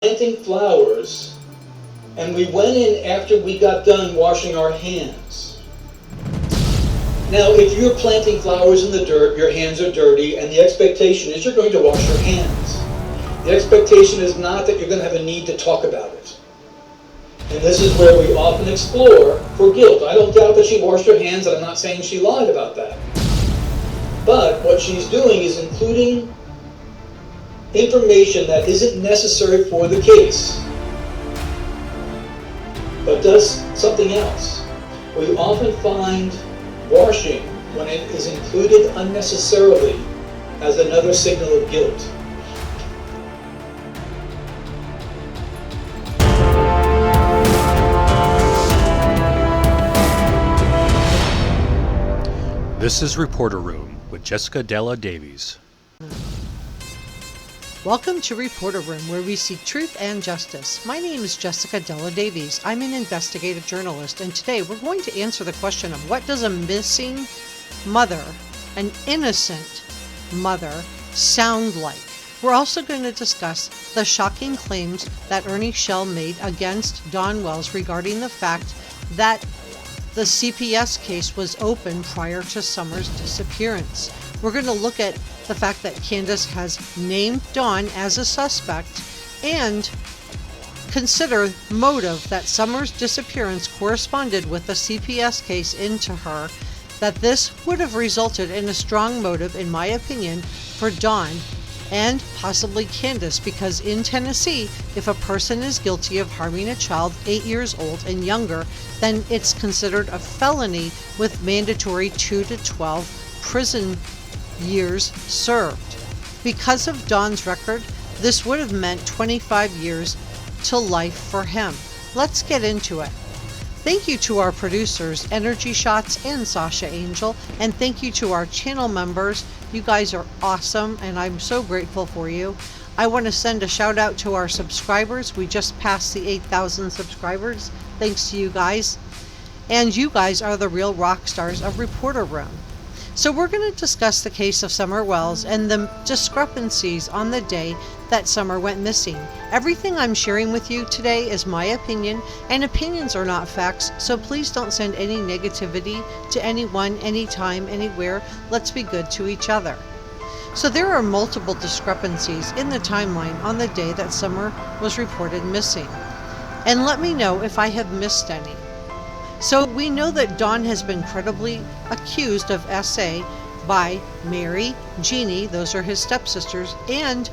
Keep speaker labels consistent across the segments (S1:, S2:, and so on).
S1: planting flowers, and we went in after we got done washing our hands. Now, if you're planting flowers in the dirt, your hands are dirty, and the expectation is you're going to wash your hands. The expectation is not that you're going to have a need to talk about it. And this is where we often explore for guilt. I don't doubt that she washed her hands, and I'm not saying she lied about that. But what she's doing is including information that isn't necessary for the case, but does something else. We often find washing, when it is included unnecessarily, as another signal of guilt.
S2: This is Reporter Room with Jessica Della Davies.
S3: Welcome to Reporter Room, where we seek truth and justice. My name is Jessica Della Davies. I'm an investigative journalist, and today we're going to answer the question of what does a missing mother, an innocent mother, sound like? We're also going to discuss the shocking claims that Ernie Schell made against Dawn Wells regarding the fact that the CPS case was open prior to Summer's disappearance. We're going to look at the fact that Candus has named Dawn as a suspect and consider motive that Summer's disappearance corresponded with the CPS case into her, that this would have resulted in a strong motive, in my opinion, for Dawn and possibly Candus, because in Tennessee, if a person is guilty of harming a child 8 years old and younger, then it's considered a felony with mandatory 2 to 12 prison years served. Because of Dawn's record, this would have meant 25 years to life for him. Let's get into it. Thank you to our producers, Energy Shots and Sasha Angel, and thank you to our channel members. You guys are awesome, and I'm so grateful for you. I want to send a shout out to our subscribers. We just passed the 8,000 subscribers, thanks to you guys. And you guys are the real rock stars of Reporter Room. So we're going to discuss the case of Summer Wells and the discrepancies on the day that Summer went missing. Everything I'm sharing with you today is my opinion, and opinions are not facts, so please don't send any negativity to anyone, anytime, anywhere. Let's be good to each other. So there are multiple discrepancies in the timeline on the day that Summer was reported missing. And let me know if I have missed any. So we know that Dawn has been credibly accused of SA by Mary, Jeannie, those are his stepsisters, and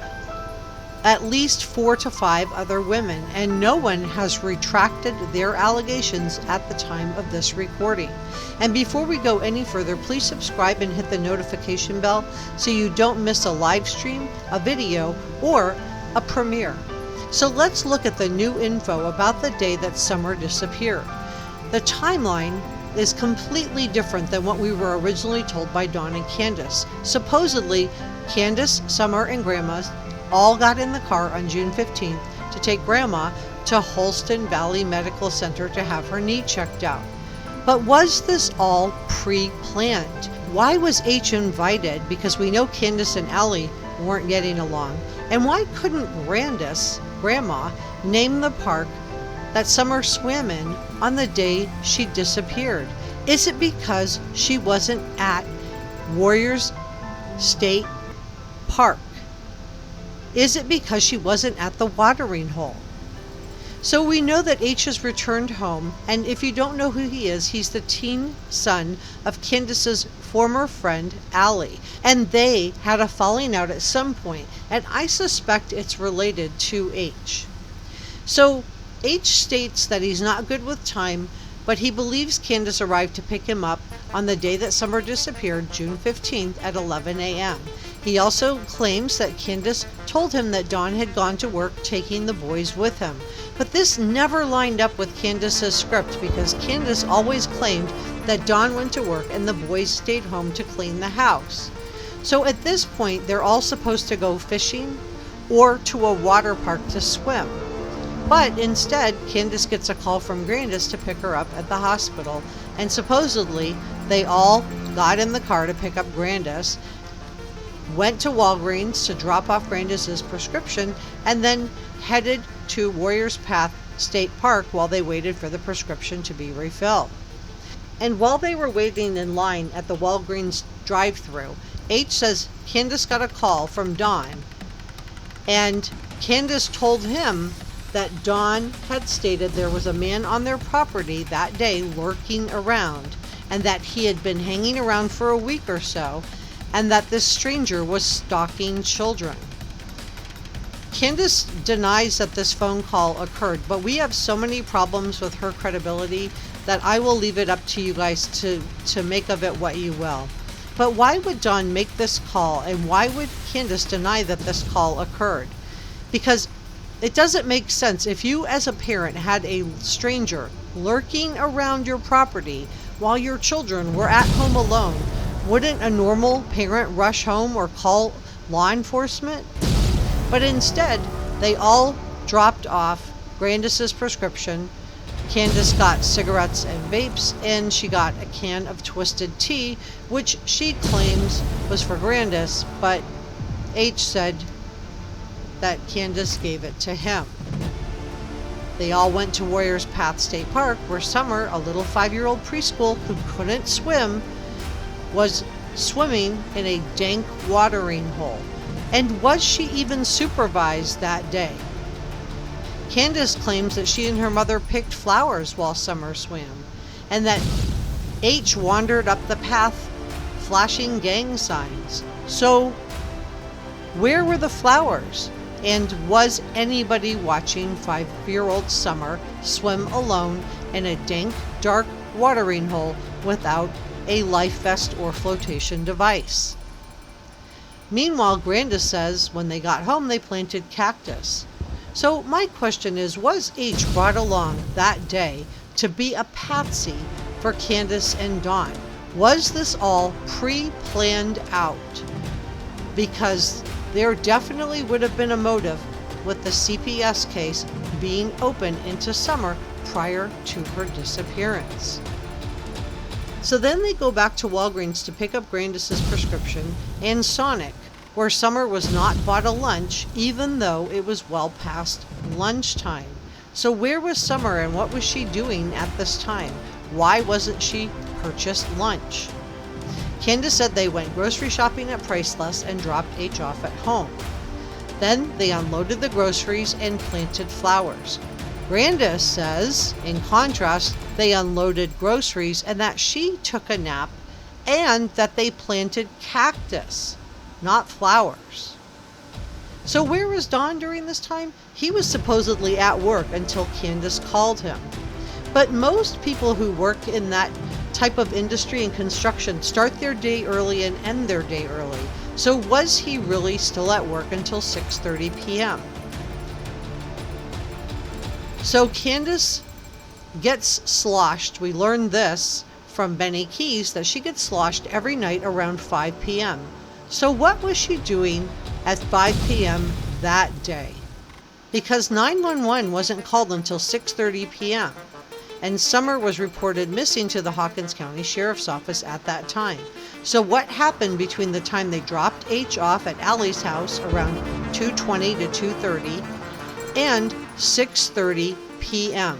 S3: at least 4 to 5 other women, and no one has retracted their allegations at the time of this recording. And before we go any further, please subscribe and hit the notification bell so you don't miss a live stream, a video, or a premiere. So let's look at the new info about the day that Summer disappeared. The timeline is completely different than what we were originally told by Dawn and Candus. Supposedly, Candus, Summer, and Grandma all got in the car on June 15th to take Grandma to Holston Valley Medical Center to have her knee checked out. But was this all pre-planned? Why was H invited? Because we know Candus and Allie weren't getting along. And why couldn't Grandma, name the park that Summer swam in on the day she disappeared? Is it because she wasn't at Warriors State Park? Is it because she wasn't at the watering hole? So we know that H has returned home, and if you don't know who he is, he's the teen son of Candus's former friend, Allie. And they had a falling out at some point, and I suspect it's related to H. So H states that he's not good with time, but he believes Candus arrived to pick him up on the day that Summer disappeared, June 15th at 11 a.m. He also claims that Candus told him that Dawn had gone to work taking the boys with him. But this never lined up with Candus's script, because Candus always claimed that Dawn went to work and the boys stayed home to clean the house. So at this point, they're all supposed to go fishing or to a water park to swim. But instead, Candus gets a call from Grandis to pick her up at the hospital, and supposedly they all got in the car to pick up Grandis, went to Walgreens to drop off Grandis's prescription, and then headed to Warriors Path State Park while they waited for the prescription to be refilled. And while they were waiting in line at the Walgreens drive-thru, H says Candus got a call from Don, and Candus told him that Don had stated there was a man on their property that day lurking around, and that he had been hanging around for a week or so, and that this stranger was stalking children. Candus denies that this phone call occurred, but we have so many problems with her credibility that I will leave it up to you guys to make of it what you will. But why would Don make this call, and why would Candus deny that this call occurred? Because it doesn't make sense. If you as a parent had a stranger lurking around your property while your children were at home alone, wouldn't a normal parent rush home or call law enforcement? But instead, they all dropped off Grandis's prescription. Candus got cigarettes and vapes, and she got a can of twisted tea, which she claims was for Grandis, but H said that Candus gave it to him. They all went to Warriors Path State Park, where Summer, a little 5-year-old preschool who couldn't swim, was swimming in a dank watering hole. And was she even supervised that day? Candus claims that she and her mother picked flowers while Summer swam, and that H wandered up the path flashing gang signs. So, where were the flowers? And was anybody watching 5-year-old Summer swim alone in a dank, dark watering hole without a life vest or flotation device? Meanwhile, Grandis says when they got home they planted cactus. So my question is, was H brought along that day to be a patsy for Candus and Dawn? Was this all pre-planned out? Because there definitely would have been a motive with the CPS case being open into Summer prior to her disappearance. So then they go back to Walgreens to pick up Grandis's prescription and Sonic, where Summer was not bought a lunch even though it was well past lunchtime. So where was Summer and what was she doing at this time? Why wasn't she purchased lunch? Candus said they went grocery shopping at Priceless and dropped H off at home. Then they unloaded the groceries and planted flowers. Grandis says, in contrast, they unloaded groceries and that she took a nap and that they planted cactus, not flowers. So where was Don during this time? He was supposedly at work until Candus called him. But most people who work in that type of industry and construction start their day early and end their day early. So was he really still at work until 6:30 p.m.? So Candus gets sloshed. We learned this from Benny Keys, that she gets sloshed every night around 5 p.m. So what was she doing at 5 p.m. that day? Because 911 wasn't called until 6:30 p.m. and Summer was reported missing to the Hawkins County Sheriff's Office at that time. So what happened between the time they dropped H off at Allie's house around 2:20 to 2:30 and 6:30 p.m.?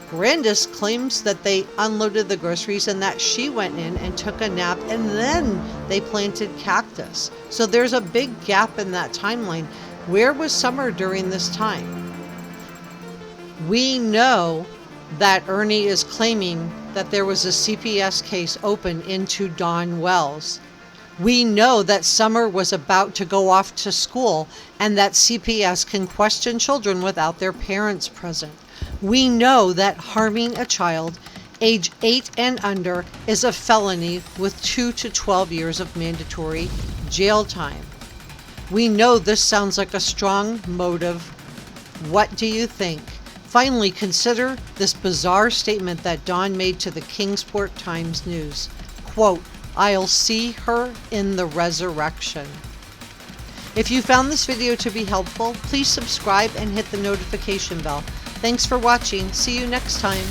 S3: Grandis claims that they unloaded the groceries and that she went in and took a nap and then they planted cactus. So there's a big gap in that timeline. Where was Summer during this time? We know that Ernie is claiming that there was a CPS case open into Dawn Wells. We know that Summer was about to go off to school and that CPS can question children without their parents present. We know that harming a child age 8 and under is a felony with 2 to 12 years of mandatory jail time. We know this sounds like a strong motive. What do you think? Finally, consider this bizarre statement that Dawn made to the Kingsport Times News. Quote, "I'll see her in the resurrection." If you found this video to be helpful, please subscribe and hit the notification bell. Thanks for watching. See you next time.